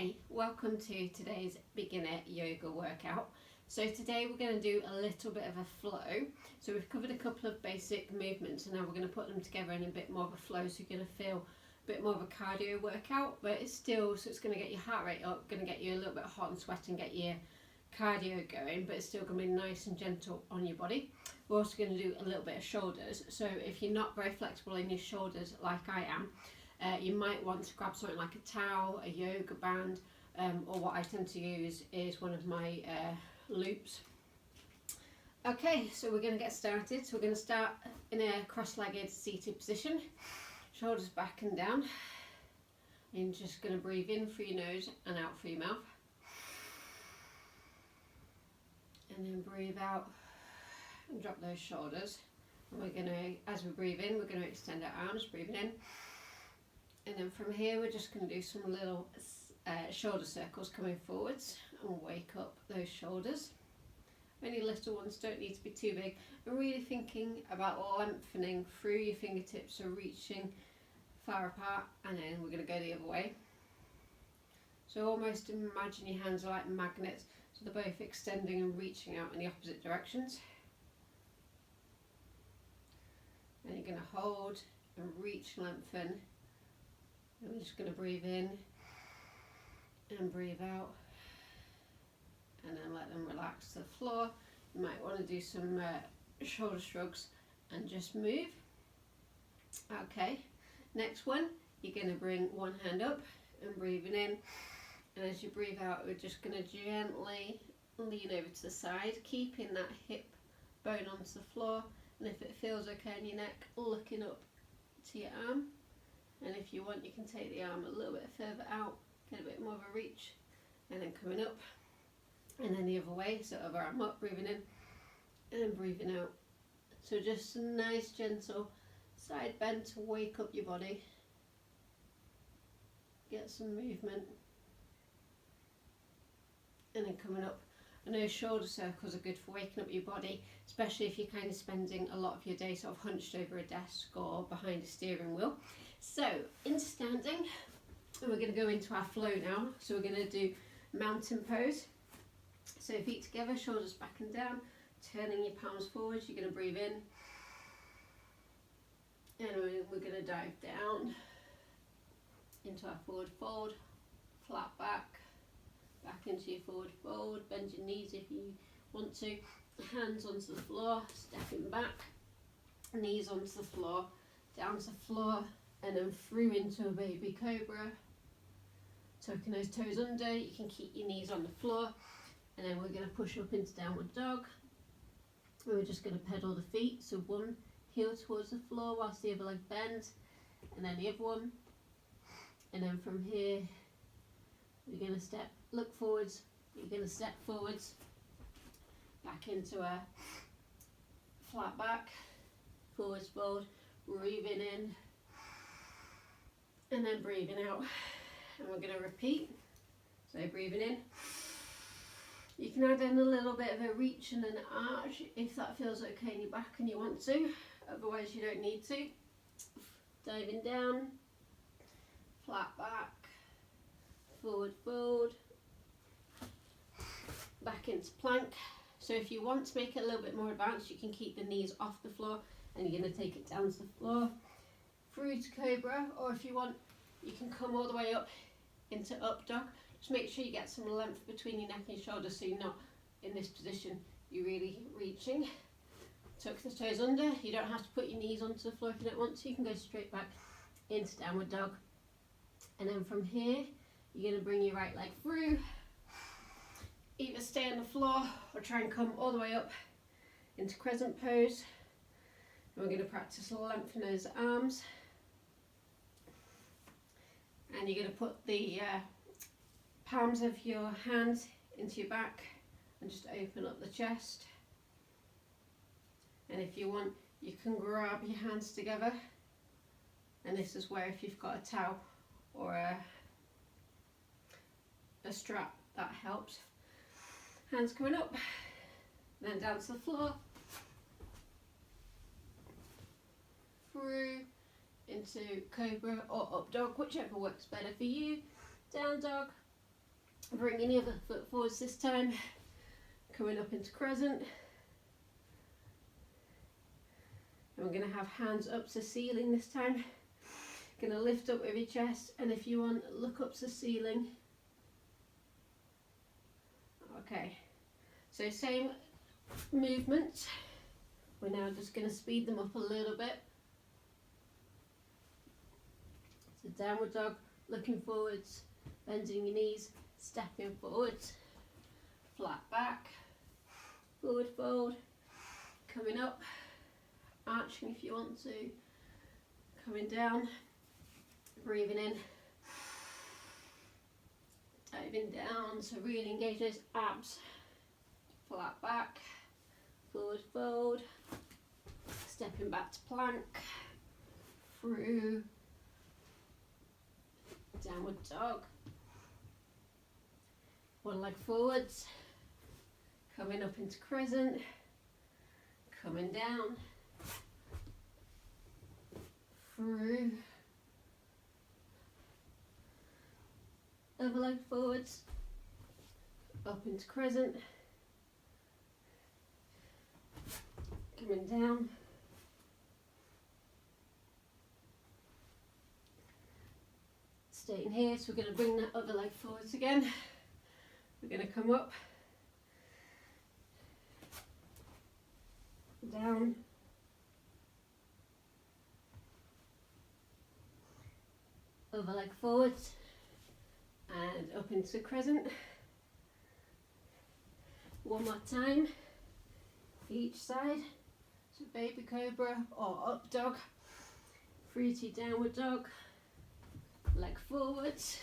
Hi, welcome to today's beginner yoga workout. So today we're going to do a little bit of a flow. So we've covered a couple of basic movements and now we're going to put them together in a bit more of a flow, so you're going to feel a bit more of a cardio workout, but it's still, so it's going to get your heart rate up, going to get you a little bit hot and sweat and get your cardio going, but it's still going to be nice and gentle on your body. We're also going to do a little bit of shoulders, so if you're not very flexible in your shoulders like I am, you might want to grab something like a towel, a yoga band, or what I tend to use is one of my loops. Okay, so we're going to get started. So we're going to start in a cross-legged seated position, shoulders back and down. And you're just going to breathe in through your nose and out through your mouth. And then breathe out and drop those shoulders. And we're going to, as we breathe in, we're going to extend our arms, breathing in. And then from here we're just going to do some little shoulder circles coming forwards and wake up those shoulders. Any little ones don't need to be too big. And really thinking about lengthening through your fingertips, so reaching far apart, and then we're going to go the other way. So almost imagine your hands are like magnets, so they're both extending and reaching out in the opposite directions. And you're going to hold and reach, lengthen. And we're just going to breathe in and breathe out, and then let them relax to the floor. You might want to do some shoulder shrugs and just move. Okay, next one, you're going to bring one hand up and breathing in, and as you breathe out we're just going to gently lean over to the side, keeping that hip bone onto the floor, and if it feels okay in your neck, looking up to your arm. And if you want, you can take the arm a little bit further out, get a bit more of a reach, and then coming up, and then the other way, so other arm up, breathing in, and breathing out. So just a nice gentle side bend to wake up your body, get some movement, and then coming up. I know shoulder circles are good for waking up your body, especially if you're kind of spending a lot of your day sort of hunched over a desk or behind a steering wheel. So in standing, and we're going to go into our flow now. So we're going to do mountain pose. So feet together, shoulders back and down, turning your palms forwards. You're going to breathe in, and we're going to dive down into our forward fold, flat back into your forward fold. Bend your knees if you want to, hands onto the floor, stepping back, knees onto the floor, down to the floor, and then through into a baby cobra, tucking those toes under. You can keep your knees on the floor, and then we're going to push up into downward dog. We're just going to pedal the feet, so one heel towards the floor whilst the other leg bends, and then the other one, and then from here we're going to look forwards, you're going to step forwards, back into a flat back, forwards fold, breathing in, and then breathing out. And we're going to repeat. So breathing in. You can add in a little bit of a reach and an arch if that feels okay in your back and you want to. Otherwise you don't need to. Diving down, flat back, forward fold, back into plank. So if you want to make it a little bit more advanced, you can keep the knees off the floor and you're going to take it down to the floor, through to cobra, or if you want, you can come all the way up into up dog. Just make sure you get some length between your neck and your shoulders, so you're not in this position, you're really reaching. Tuck the toes under. You don't have to put your knees onto the floor if you don't want to. You can go straight back into downward dog, and then from here you're going to bring your right leg through, either stay on the floor or try and come all the way up into crescent pose. And we're going to practice lengthening those arms, and you're going to put the palms of your hands into your back and just open up the chest. And if you want, you can grab your hands together, and this is where if you've got a towel or a strap, that helps. Hands coming up, then down to the floor, through into cobra or up dog, whichever works better for you. Down dog, Bringing the other foot forwards this time, coming up into crescent. And we're going to have hands up to ceiling this time. Going to lift up with your chest, and if you want, look up to ceiling. Okay, so same movement. We're now just going to speed them up a little bit. So downward dog, looking forwards, bending your knees, stepping forwards, flat back, forward fold, coming up, arching if you want to, coming down, breathing in, diving down, so really engage those abs, flat back, forward fold, stepping back to plank, through, downward dog, one leg forwards, coming up into crescent, coming down, through, other leg forwards, up into crescent, coming down, staying here. So we're going to bring that other leg forwards again. We're going to come up, down, other leg forwards, and up into crescent. One more time, each side. So baby cobra or up dog, free to downward dog, leg forwards,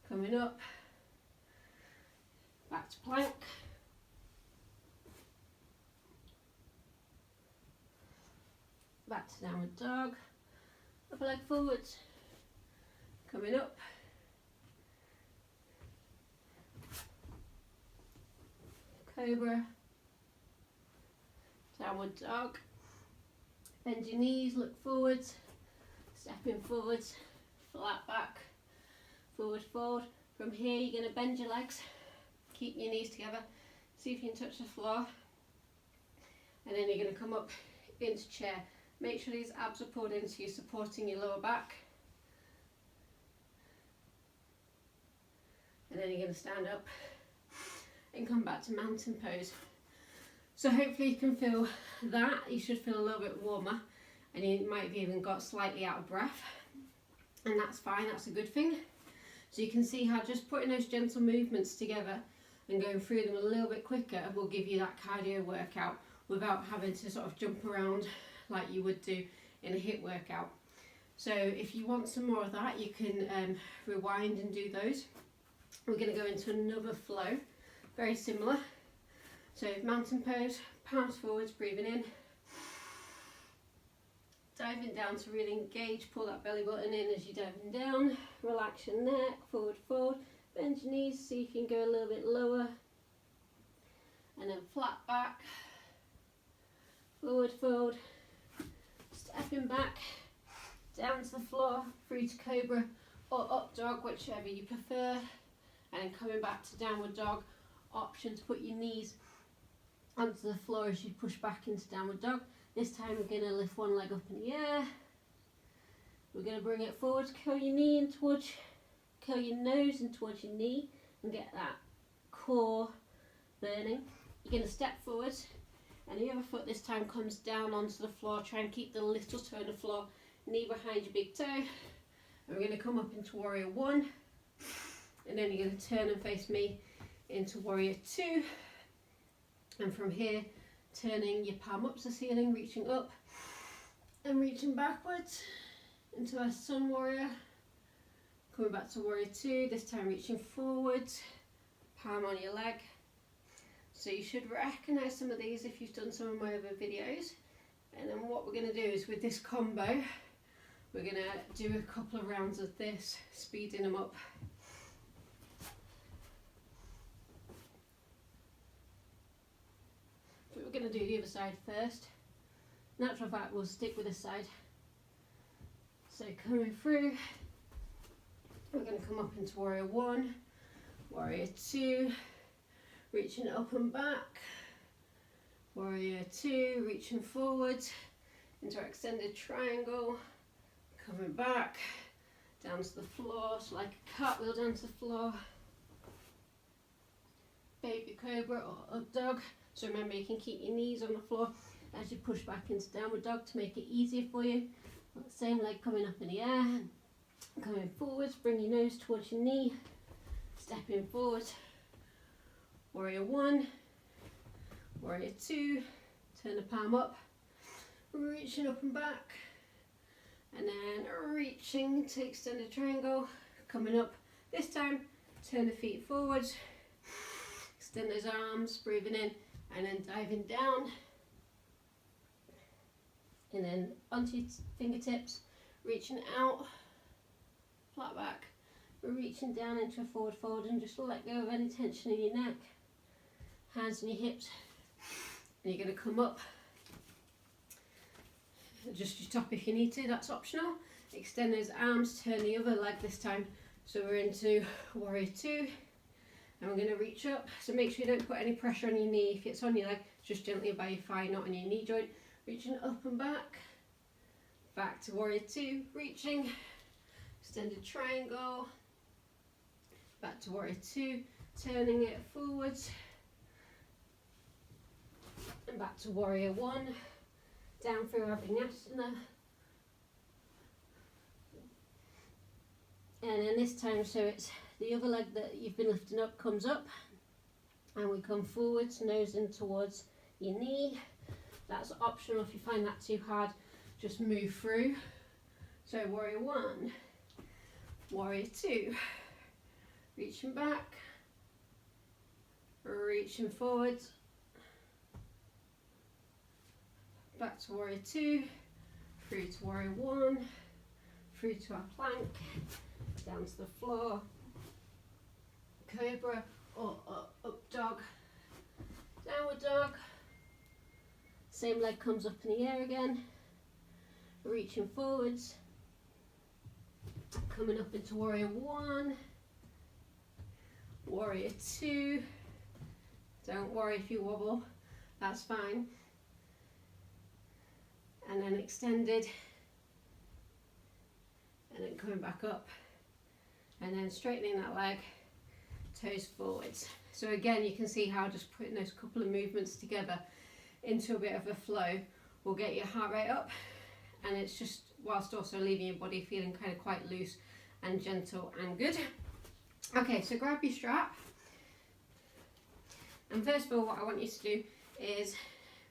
coming up, back to plank, back to downward dog, upper leg forwards, coming up, cobra, downward dog, bend your knees, look forwards, stepping forwards, flat back, forward fold. From here you're going to bend your legs, keep your knees together, see if you can touch the floor, and then you're going to come up into chair. Make sure these abs are pulled in so you're supporting your lower back, and then you're going to stand up and come back to mountain pose. So hopefully you can feel that. You should feel a little bit warmer, and you might have even got slightly out of breath, and that's fine, that's a good thing. So you can see how just putting those gentle movements together and going through them a little bit quicker will give you that cardio workout without having to sort of jump around like you would do in a HIIT workout. So if you want some more of that, you can rewind and do those. We're going to go into another flow, very similar. So mountain pose, palms forwards, breathing in, diving down to really engage, pull that belly button in as you're diving down, relax your neck, forward fold, bend your knees, see if you can go a little bit lower, and then flat back, forward fold, stepping back, down to the floor, through to cobra or up dog, whichever you prefer, and then coming back to downward dog, option to put your knees onto the floor as you push back into downward dog. This time we're going to lift one leg up in the air, we're going to bring it forward, curl your knee in towards, curl your nose in towards your knee and get that core burning. You're going to step forward, and the other foot this time comes down onto the floor. Try and keep the little toe on the floor, knee behind your big toe, and we're going to come up into warrior one, and then you're going to turn and face me into warrior two, and from here turning your palm up to the ceiling, reaching up and reaching backwards into our sun warrior, coming back to warrior two, this time reaching forwards, palm on your leg. So you should recognise some of these if you've done some of my other videos. And then what we're going to do is with this combo, we're going to do a couple of rounds of this, speeding them up. But we're going to do the other side first. Natural fact, we'll stick with this side. So coming through, we're going to come up into warrior one, Warrior 2, reaching up and back. Warrior 2, reaching forward into our extended triangle, coming back down to the floor, so like a cartwheel down to the floor. Baby cobra or up dog. So remember, you can keep your knees on the floor as you push back into downward dog to make it easier for you. Same leg coming up in the air, coming forwards, bring your nose towards your knee, stepping forward. Warrior 1, Warrior 2, turn the palm up, reaching up and back, and then reaching to extended triangle, coming up. This time, turn the feet forward, extend those arms, breathing in, and then diving down, and then onto your fingertips, reaching out, flat back, reaching down into a forward fold, and just let go of any tension in your neck, hands on your hips, and you're going to come up. Adjust your top if you need to, that's optional. Extend those arms, turn the other leg this time. So we're into Warrior 2, and we're going to reach up. So make sure you don't put any pressure on your knee. If it's on your leg, just gently by your thigh, not on your knee joint. Reaching up and back. Back to Warrior 2, reaching. Extended triangle. Back to Warrior 2, turning it forwards. And back to Warrior 1. Down through our Vinyasana. And then this time, so it's the other leg that you've been lifting up comes up, and we come forwards, nose in towards your knee. That's optional. If you find that too hard, just move through. So Warrior 1, Warrior 2, reaching back, reaching forwards, back to Warrior 2, through to Warrior 1, through to our plank, down to the floor, cobra or up dog, downward dog, same leg comes up in the air again, reaching forwards, coming up into Warrior 1, Warrior 2, don't worry if you wobble, that's fine, and then extended, and then coming back up, and then straightening that leg, toes forwards. So again, you can see how just putting those couple of movements together into a bit of a flow will get your heart rate up, and it's just whilst also leaving your body feeling kind of quite loose and gentle and good. Okay, so grab your strap, and first of all what I want you to do is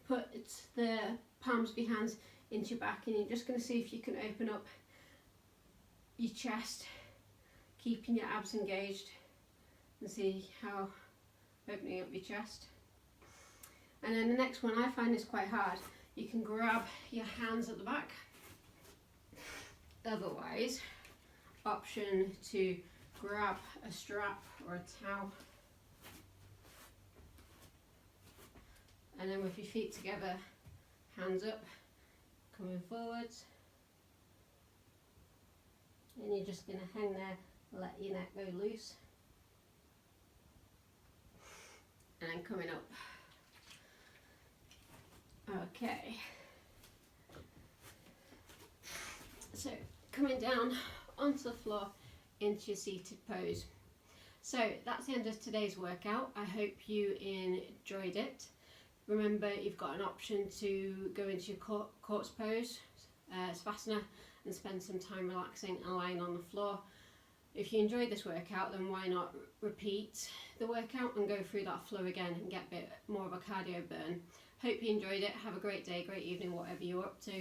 put the palms of your hands into your back, and you're just going to see if you can open up your chest, keeping your abs engaged, and see how opening up your chest. And then the next one, I find this quite hard, you can grab your hands at the back. Otherwise, option to grab a strap or a towel, and then with your feet together, hands up, coming forwards, and you're just going to hang there, let your neck go loose, and then coming up. Okay, so coming down onto the floor into your seated pose. So that's the end of today's workout. I hope you enjoyed it. Remember, you've got an option to go into your corpse pose, Savasana, and spend some time relaxing and lying on the floor. If you enjoyed this workout, then why not repeat the workout and go through that flow again and get a bit more of a cardio burn. Hope you enjoyed it. Have a great day, great evening, whatever you're up to.